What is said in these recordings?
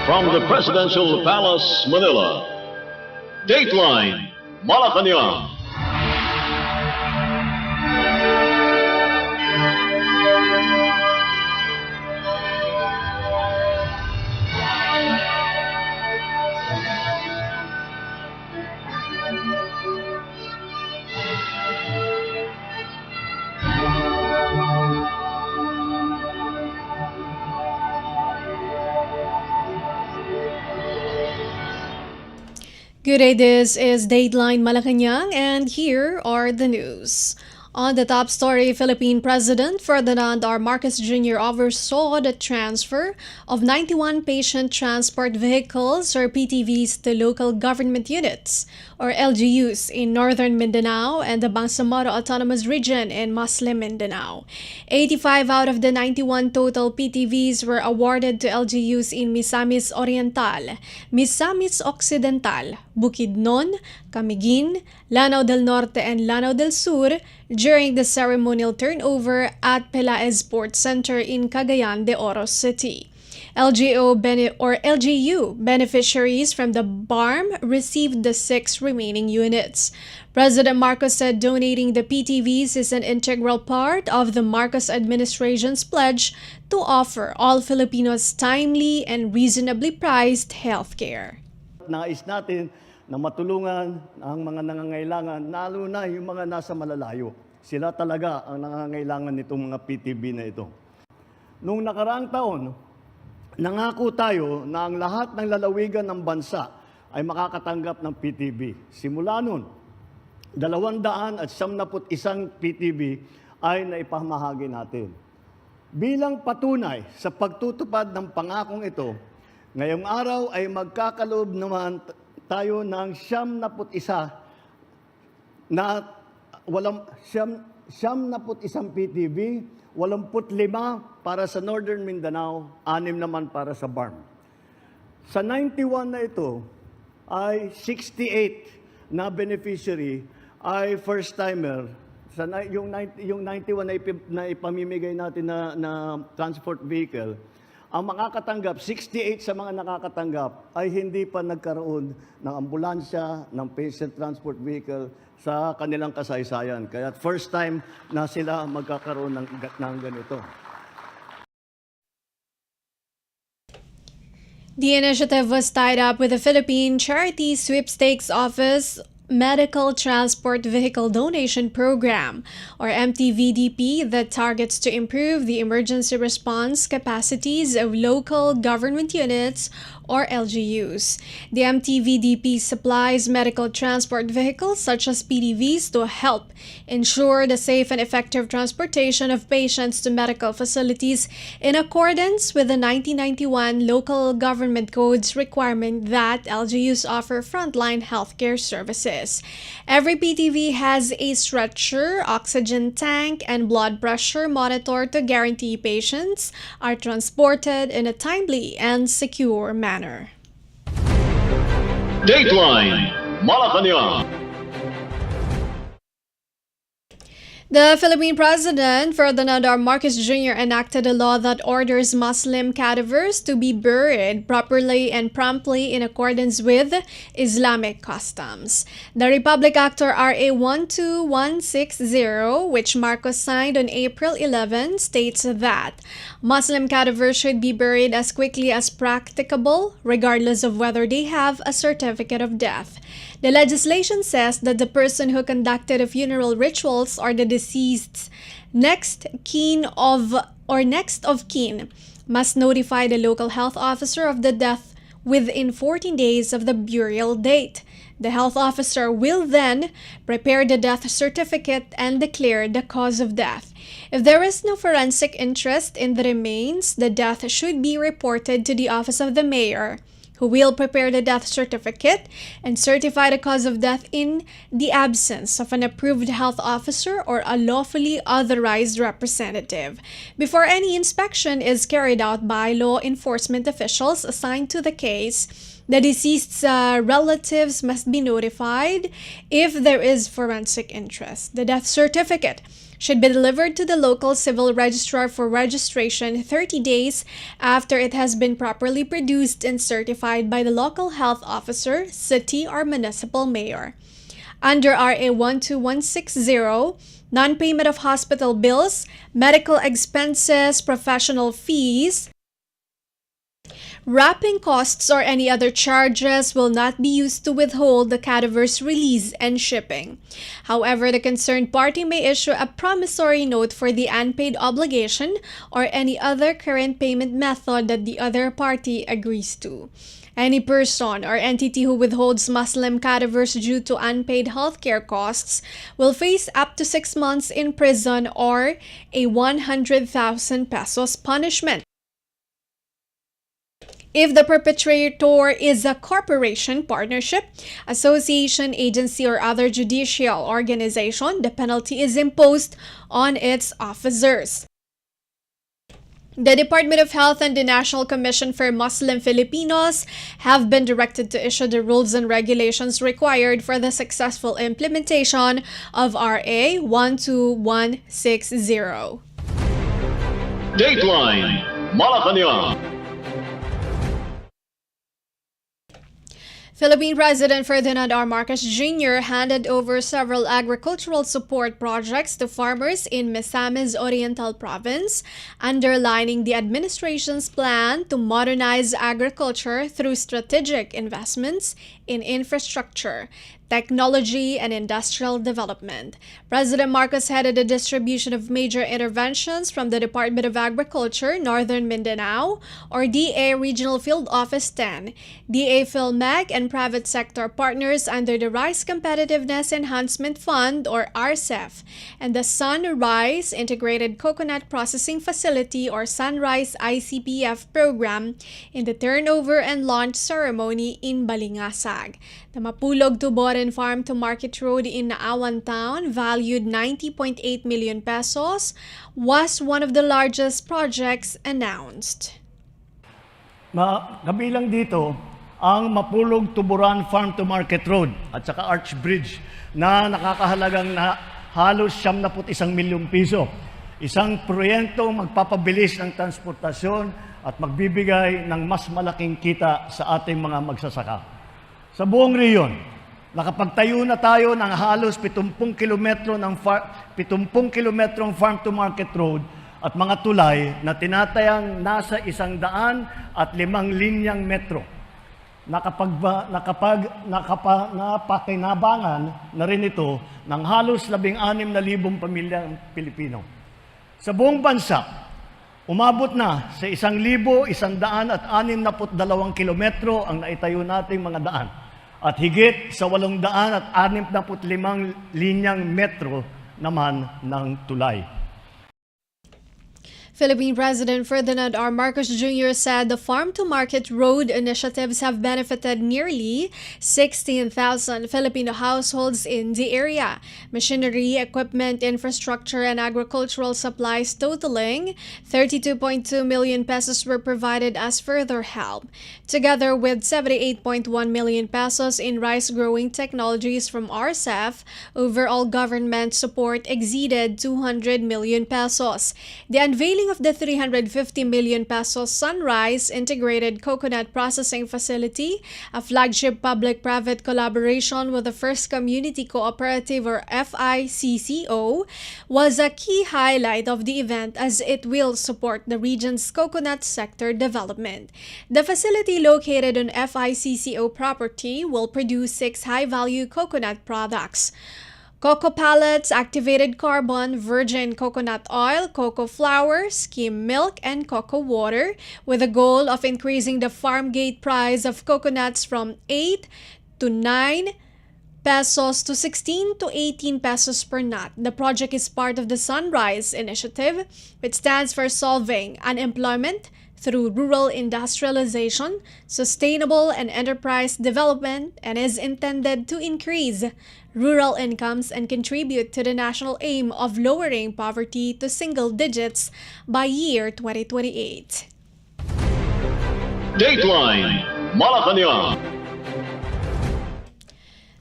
From the Presidential Palace, Manila, Dateline Malacañang. Good day, this is Dateline Malacañang, and here are the news. On the top story, Philippine President Ferdinand R. Marcos Jr. oversaw the transfer of 91 patient transport vehicles or PTVs to local government units or LGUs in northern Mindanao and the Bangsamoro Autonomous Region in Muslim Mindanao. 85 out of the 91 total PTVs were awarded to LGUs in Misamis Oriental, Misamis Occidental, Bukidnon, Camiguin, Lanao del Norte, and Lanao del Sur during the ceremonial turnover at Pelaez Sports Center in Cagayan de Oro City. LGU beneficiaries from the BARM received the 6 remaining units. President Marcos said donating the PTVs is an integral part of the Marcos administration's pledge to offer all Filipinos timely and reasonably priced healthcare. Nais natin na matulungan ang mga nangangailangan, lalo na yung mga nasa malalayo. Sila talaga ang nangangailangan nitong mga PTV na ito. Noong nakaraang taon, nangako tayo na ang lahat ng lalawigan ng bansa ay makakatanggap ng PTV. Simula noon, 271 PTV ay naipamahagi natin. Bilang patunay sa pagtutupad ng pangakong ito, ngayong araw ay magkakaloob naman tayo ng 71 na isang PTV, 85 para sa Northern Mindanao, 6 naman para sa BARM. Sa 91 na ito ay 68 na beneficiary ay first-timer. Yung 91 na ipamimigay natin na transport vehicle, ang makakatanggap, 68 sa mga nakakatanggap ay hindi pa nagkaroon ng ambulansya, ng patient transport vehicle sa kanilang kasaysayan. Kaya first time na sila magkakaroon ng ganito. The initiative was tied up with the Philippine Charity Sweepstakes Office Medical Transport Vehicle Donation Program, or MTVDP, that targets to improve the emergency response capacities of local government units or LGUs. The MTVDP supplies medical transport vehicles such as PTVs to help ensure the safe and effective transportation of patients to medical facilities in accordance with the 1991 Local Government Code's requirement that LGUs offer frontline healthcare services. Every PTV has a stretcher, oxygen tank, and blood pressure monitor to guarantee patients are transported in a timely and secure manner. Dateline Malacañang. The Philippine President Ferdinand R. Marcos Jr. enacted a law that orders Muslim cadavers to be buried properly and promptly in accordance with Islamic customs. The Republic Act RA 12160, which Marcos signed on April 11, states that Muslim cadavers should be buried as quickly as practicable, regardless of whether they have a certificate of death. The legislation says that the person who conducted the funeral rituals or the deceased's next of kin must notify the local health officer of the death within 14 days of the burial date. The health officer will then prepare the death certificate and declare the cause of death. If there is no forensic interest in the remains, the death should be reported to the office of the mayor, who will prepare the death certificate and certify the cause of death in the absence of an approved health officer or a lawfully authorized representative. Before any inspection is carried out by law enforcement officials assigned to the case, The deceased's relatives must be notified if there is forensic interest. The death certificate should be delivered to the local civil registrar for registration 30 days after it has been properly produced and certified by the local health officer, city, or municipal mayor. Under RA 12160, non-payment of hospital bills, medical expenses, professional fees, wrapping costs, or any other charges will not be used to withhold the cadaver's release and shipping. However, the concerned party may issue a promissory note for the unpaid obligation or any other current payment method that the other party agrees to. Any person or entity who withholds Muslim cadavers due to unpaid healthcare costs will face up to 6 months in prison or a 100,000 pesos punishment. If the perpetrator is a corporation, partnership, association, agency, or other judicial organization, the penalty is imposed on its officers. The Department of Health and the National Commission for Muslim Filipinos have been directed to issue the rules and regulations required for the successful implementation of RA 12160. Dateline Malacañang. Philippine President Ferdinand R. Marcos Jr. handed over several agricultural support projects to farmers in Misamis Oriental Province, underlining the administration's plan to modernize agriculture through strategic investments in infrastructure, technology, and industrial development. President Marcos headed the distribution of major interventions from the Department of Agriculture, Northern Mindanao, or DA Regional Field Office 10, DA PhilMec, and private sector partners under the Rice Competitiveness Enhancement Fund, or RCEF, and the Sunrise Integrated Coconut Processing Facility, or Sunrise ICPF program in the turnover and launch ceremony in Balingasag. The Mapulog Tuboran Farm to Market Road in Naawan Town, valued 90.8 million pesos, was one of the largest projects announced. Kabilang dito ang Mapulog Tuburan Farm to Market Road at saka Arch Bridge na nakakahalagang na halos 71 milyong piso. Isang proyektong magpapabilis ng transportasyon at magbibigay ng mas malaking kita sa ating mga magsasaka. Sa buong reyon, nakapagtayo na tayo ng halos 70 kilometrong farm to market road at mga tulay na tinatayang nasa 105 linyang metro. Napakinabangan na rin ito ng halos 16,000 pamilyang Pilipino. Sa buong bansa, umabot na sa 1,162 kilometro ang naitayo nating mga daan at higit sa 865 linyang metro naman ng tulay. Philippine President Ferdinand R. Marcos Jr. said the farm-to-market road initiatives have benefited nearly 16,000 Filipino households in the area. Machinery, equipment, infrastructure, and agricultural supplies totaling 32.2 million pesos were provided as further help, together with 78.1 million pesos in rice-growing technologies from RCEF. Overall government support exceeded 200 million pesos. The unveiling of the 350 million pesos Sunrise Integrated Coconut Processing Facility, a flagship public-private collaboration with the First Community Cooperative or FICCO, was a key highlight of the event as it will support the region's coconut sector development. The facility located on FICCO property will produce 6 high-value coconut products: cocoa pellets, activated carbon, virgin coconut oil, cocoa flour, skim milk, and cocoa water, with a goal of increasing the farm gate price of coconuts from 8 to 9 pesos to 16 to 18 pesos per nut. The project is part of the Sunrise Initiative, which stands for solving unemployment through rural industrialization, sustainable and enterprise development, and is intended to increase rural incomes and contribute to the national aim of lowering poverty to single digits by year 2028. Dateline Malacañang.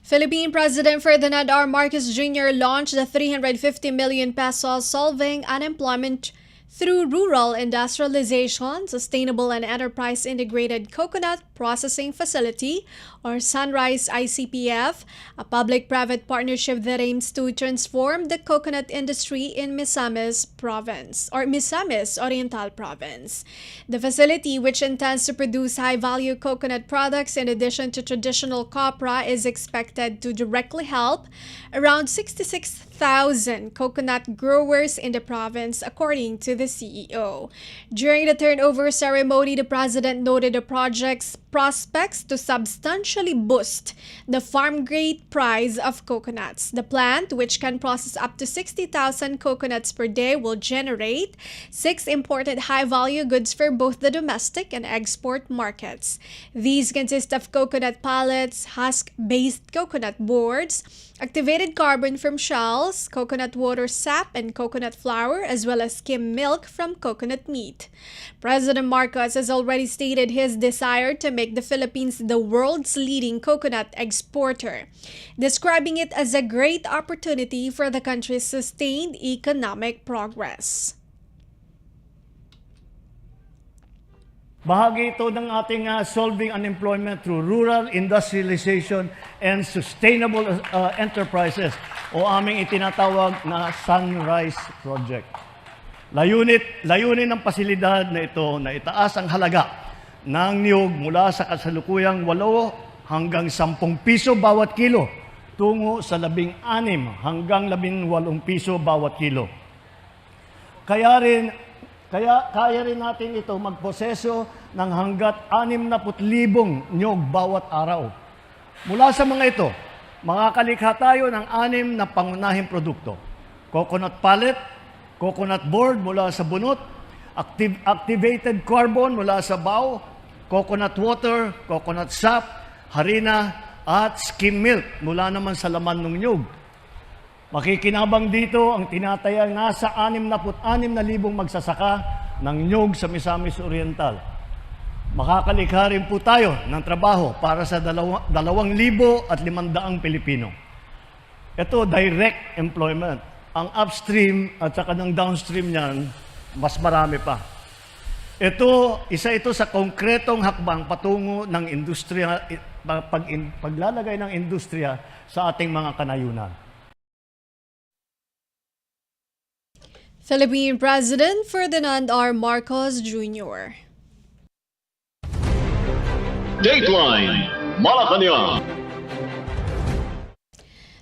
Philippine President Ferdinand R. Marcos Jr. launched the 350 million pesos Solving Unemployment through Rural Industrialization, Sustainable and Enterprise Integrated Coconut Processing Facility, or Sunrise ICPF, a public-private partnership that aims to transform the coconut industry in Misamis Oriental Province. The facility, which intends to produce high-value coconut products in addition to traditional copra, is expected to directly help around 66,000 coconut growers in the province, according to the CEO. During the turnover ceremony, the president noted the project's prospects to substantially boost the farm-grade price of coconuts. The plant, which can process up to 60,000 coconuts per day, will generate 6 imported high-value goods for both the domestic and export markets. These consist of coconut pellets, husk-based coconut boards, activated carbon from shells, coconut water sap, and coconut flour, as well as skim milk from coconut meat. President Marcos has already stated his desire to make the Philippines the world's leading coconut exporter, describing it as a great opportunity for the country's sustained economic progress. Bahagi ito ng ating solving unemployment through rural industrialization and sustainable enterprises o aming itinatawag na Sunrise Project. Layunin ng pasilidad na ito na itaas ang halaga ng niyog mula sa kasalukuyang 8 hanggang 10 piso bawat kilo tungo sa 16 hanggang 18 piso bawat kilo. Kaya rin natin ito magproseso ng hanggat 60,000 niyog bawat araw. Mula sa mga ito, makakalikha tayo ng 6 na pangunahing produkto. Coconut pellet, coconut board mula sa bunot, activated carbon mula sa baw, coconut water, coconut sap, harina, at skim milk mula naman sa laman ng niyog. Makikinabang dito ang tinatayang nasa 66,000 magsasaka ng niyog sa Misamis Oriental. Makakalikha rin po tayo ng trabaho para sa 2,500 Pilipino. Ito, direct employment. Ang upstream at saka ng downstream niyan, mas marami pa. Isa ito sa konkretong hakbang patungo ng industriya, paglalagay ng industriya sa ating mga kanayunan. Philippine President Ferdinand R. Marcos Jr. Dateline Malacañang.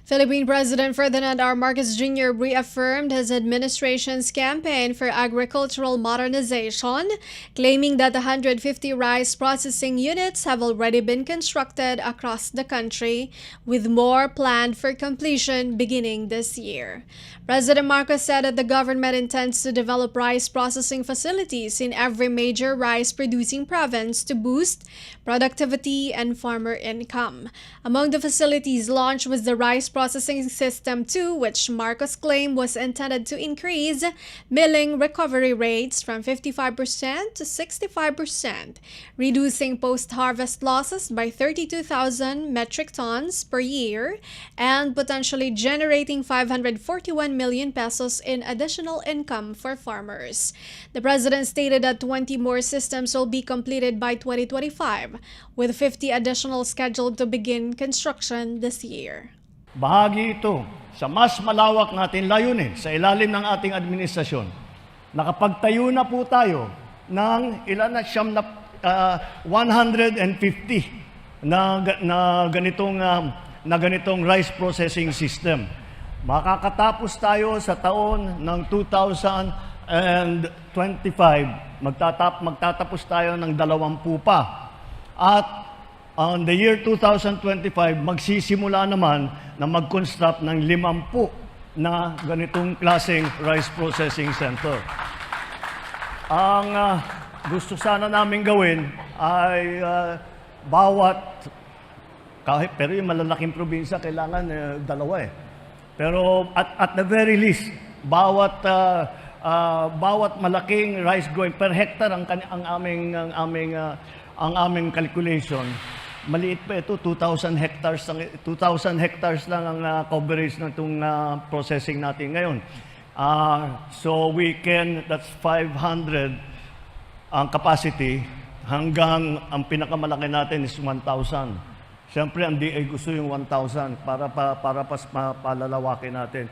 Philippine President Ferdinand R. Marcos Jr. reaffirmed his administration's campaign for agricultural modernization, claiming that 150 rice processing units have already been constructed across the country, with more planned for completion beginning this year. President Marcos said that the government intends to develop rice processing facilities in every major rice-producing province to boost productivity and farmer income. Among the facilities launched was the Rice Processing System 2, which Marcos claimed was intended to increase milling recovery rates from 55% to 65%, reducing post-harvest losses by 32,000 metric tons per year, and potentially generating 541 million pesos in additional income for farmers. The president stated that 20 more systems will be completed by 2025, with 50 additional scheduled to begin construction this year. Bahagi ito sa mas malawak natin layunin sa ilalim ng ating administrasyon. Nakapagtayo na po tayo ng 150 na ganitong rice processing system. Makakatapos tayo sa taon ng 2025, magtatapos tayo ng 20 pa. At on the year 2025, magsisimula naman na mag-construct ng 50 na ganitong klaseng rice processing center. Ang gusto sana namin gawin ay pero yung malalaking probinsya, kailangan dalawa eh. Pero at the very least, bawat malaking rice growing per hectare ang aming ang aming calculation, maliit pa ito, 2,000 hectares lang ang coverage ng itong processing natin ngayon. So that's 500 ang capacity, hanggang ang pinakamalaki natin is 1,000. Siyempre, ang DA gusto yung 1,000 para palalawakin natin.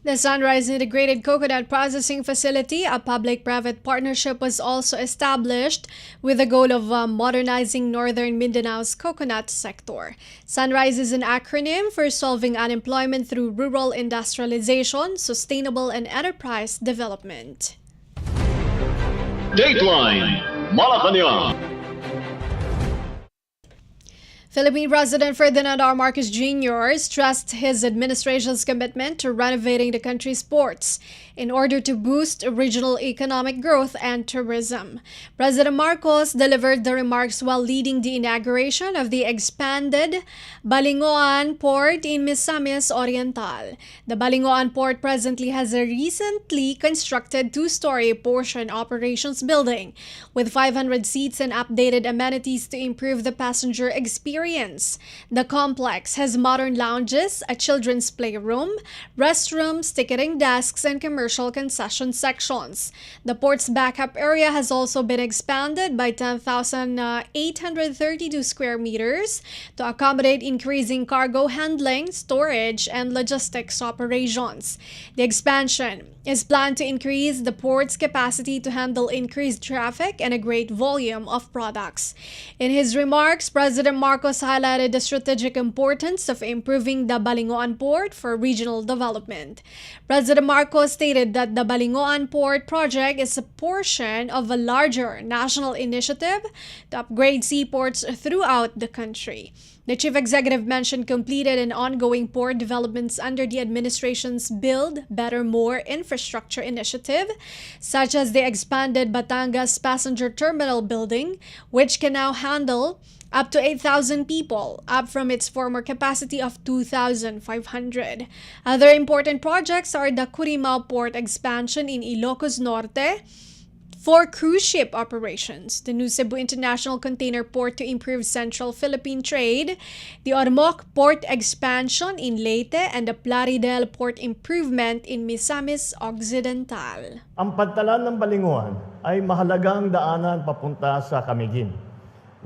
The Sunrise Integrated Coconut Processing Facility, a public-private partnership, was also established with the goal of modernizing northern Mindanao's coconut sector. Sunrise is an acronym for solving unemployment through rural industrialization, sustainable and enterprise development. Dateline Malacañang. Philippine President Ferdinand R. Marcos Jr. stressed his administration's commitment to renovating the country's ports in order to boost regional economic growth and tourism. President Marcos delivered the remarks while leading the inauguration of the expanded Balingoan Port in Misamis Oriental. The Balingoan Port presently has a recently constructed two-story portion operations building with 500 seats and updated amenities to improve the passenger experience. The complex has modern lounges, a children's playroom, restrooms, ticketing desks, and commercial concession sections. The port's backup area has also been expanded by 10,832 square meters to accommodate increasing cargo handling, storage, and logistics operations. The expansion is planned to increase the port's capacity to handle increased traffic and a great volume of products. In his remarks, President Marcos highlighted the strategic importance of improving the Balingoan Port for regional development. President Marcos stated that the Balingoan Port project is a portion of a larger national initiative to upgrade seaports throughout the country. The chief executive mentioned completed and ongoing port developments under the administration's Build Better More infrastructure initiative, such as the expanded Batangas passenger terminal building, which can now handle up to 8,000 people, up from its former capacity of 2,500. Other important projects are the Curimao Port expansion in Ilocos Norte for cruise ship operations, the new Cebu International Container Port to improve Central Philippine trade, the Ormoc Port expansion in Leyte, and the Plaridel Port improvement in Misamis Occidental. Ang pantalan ng Balinguan ay mahalagang daanan papunta sa Camiguin,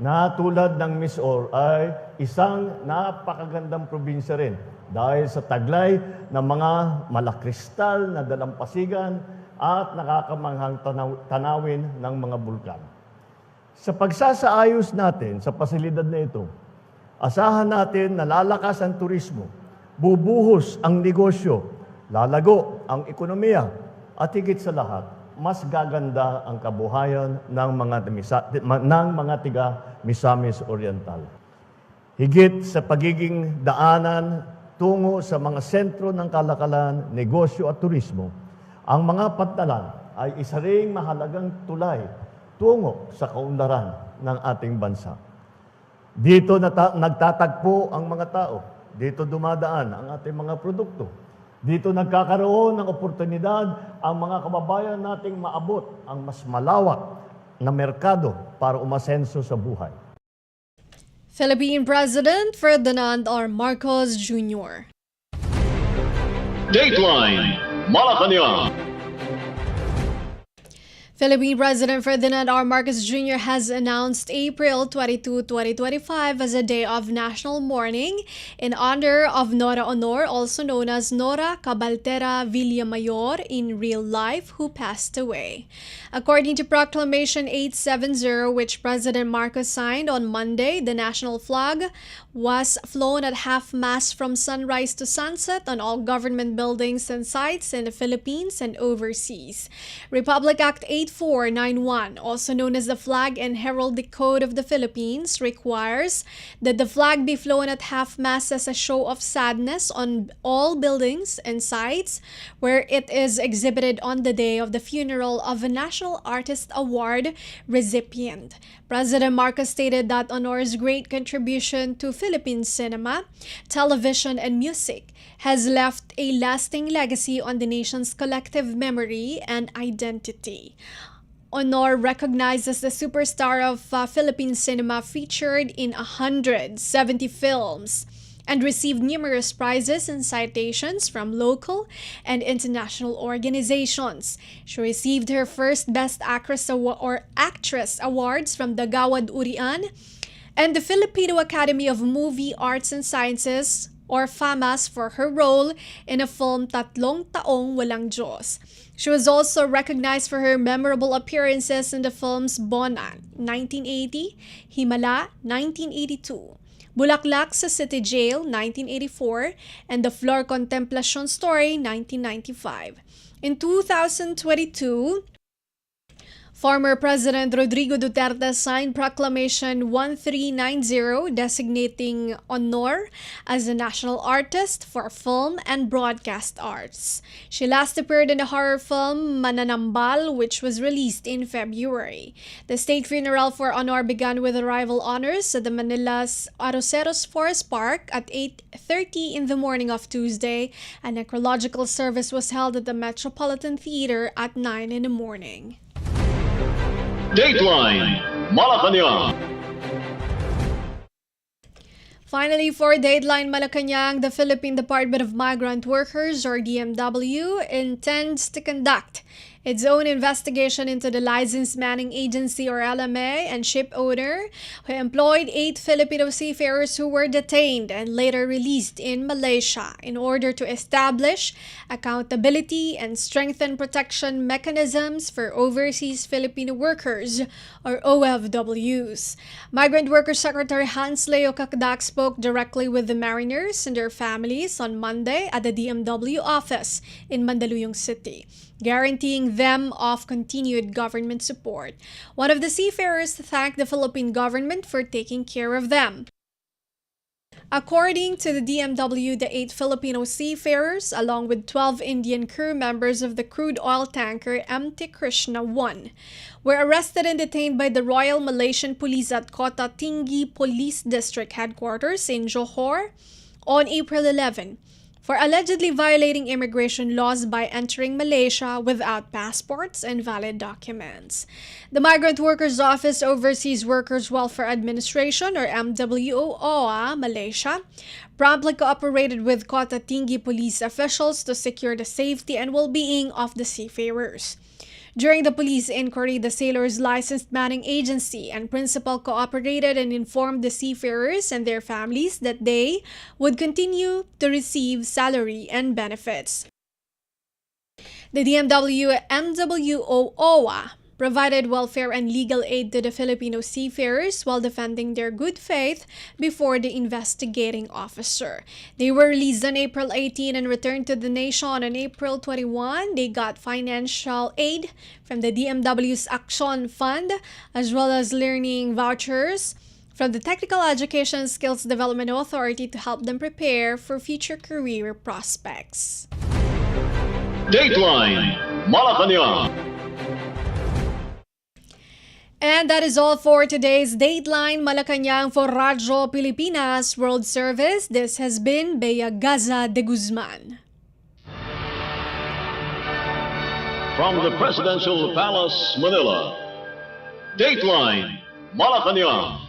na tulad ng Misor ay isang napakagandang probinsya rin dahil sa taglay ng mga malakristal na dalampasigan at nakakamanghang tanawin ng mga bulkan. Sa pagsasaayos natin sa pasilidad na ito, asahan natin na lalakas ang turismo, bubuhos ang negosyo, lalago ang ekonomiya, at higit sa lahat, mas gaganda ang kabuhayan ng mga tiga Misamis Oriental. Higit sa pagiging daanan tungo sa mga sentro ng kalakalan, negosyo at turismo, ang mga pantalan ay isa ring mahalagang tulay tungo sa kaunlaran ng ating bansa. Dito nagtatagpo ang mga tao. Dito dumadaan ang ating mga produkto. Dito nagkakaroon ng oportunidad ang mga kababayan nating maabot ang mas malawak na merkado para umasenso sa buhay. Philippine President Ferdinand R. Marcos Jr. Dateline Malacañang. Philippine President Ferdinand R. Marcos Jr. has announced April 22, 2025 as a day of national mourning in honor of Nora Honor, also known as Nora Cabaltera Villamayor in real life, who passed away. According to Proclamation 870, which President Marcos signed on Monday, the national flag was flown at half-mast from sunrise to sunset on all government buildings and sites in the Philippines and overseas. Republic Act 8491, also known as the Flag and Heraldic Code of the Philippines, requires that the flag be flown at half-mast as a show of sadness on all buildings and sites where it is exhibited on the day of the funeral of a National Artist Award recipient. President Marcos stated that Honor's great contribution to Philippine cinema, television, and music has left a lasting legacy on the nation's collective memory and identity. Honor, recognized as the superstar of Philippine cinema, featured in 170 films and received numerous prizes and citations from local and international organizations. She received her first Best Actress Actress awards from the Gawad Urian and the Filipino Academy of Movie Arts and Sciences, or FAMAS, for her role in a film Tatlong Taong Walang Diyos. She was also recognized for her memorable appearances in the films Bonan, 1980, Himala, 1982, Bulaklak sa City Jail, 1984, and The Flor Contemplacion Story, 1995. In 2022, former President Rodrigo Duterte signed Proclamation 1390 designating Honor as a national artist for film and broadcast arts. She last appeared in the horror film Mananambal, which was released in February. The state funeral for Honor began with arrival honors at the Manila's Arroceros Forest Park at 8:30 in the morning of Tuesday. A necrological service was held at the Metropolitan Theater at 9 in the morning. Dateline Malacañang. Finally, for Dateline Malacañang, the Philippine Department of Migrant Workers, or DMW, intends to conduct its own investigation into the Licensed Manning Agency, or LMA, and ship owner who employed 8 Filipino seafarers who were detained and later released in Malaysia in order to establish accountability and strengthen protection mechanisms for overseas Filipino workers, or OFWs. Migrant Workers Secretary Hans Leo Kakdak spoke directly with the mariners and their families on Monday at the DMW office in Mandaluyong City, guaranteeing them of continued government support. One of the seafarers thanked the Philippine government for taking care of them. According to the DMW, the 8 Filipino seafarers, along with 12 Indian crew members of the crude oil tanker MT Krishna 1, were arrested and detained by the Royal Malaysian Police at Kota Tinggi Police District Headquarters in Johor on April 11 for allegedly violating immigration laws by entering Malaysia without passports and valid documents. The Migrant Workers Office Overseas Workers Welfare Administration, or MWOA, Malaysia, promptly cooperated with Kota Tinggi police officials to secure the safety and well-being of the seafarers. During the police inquiry, the sailors' licensed manning agency and principal cooperated and informed the seafarers and their families that they would continue to receive salary and benefits. The DMW MWOA provided welfare and legal aid to the Filipino seafarers while defending their good faith before the investigating officer. They were released on April 18 and returned to the nation on April 21. They got financial aid from the DMW's Action Fund, as well as learning vouchers from the Technical Education Skills Development Authority to help them prepare for future career prospects. Dateline Malacañang. And that is all for today's Dateline Malacañang for Radyo Pilipinas World Service. This has been Bea Gaza-de Guzman. From the Presidential Palace, Manila. Dateline Malacañang.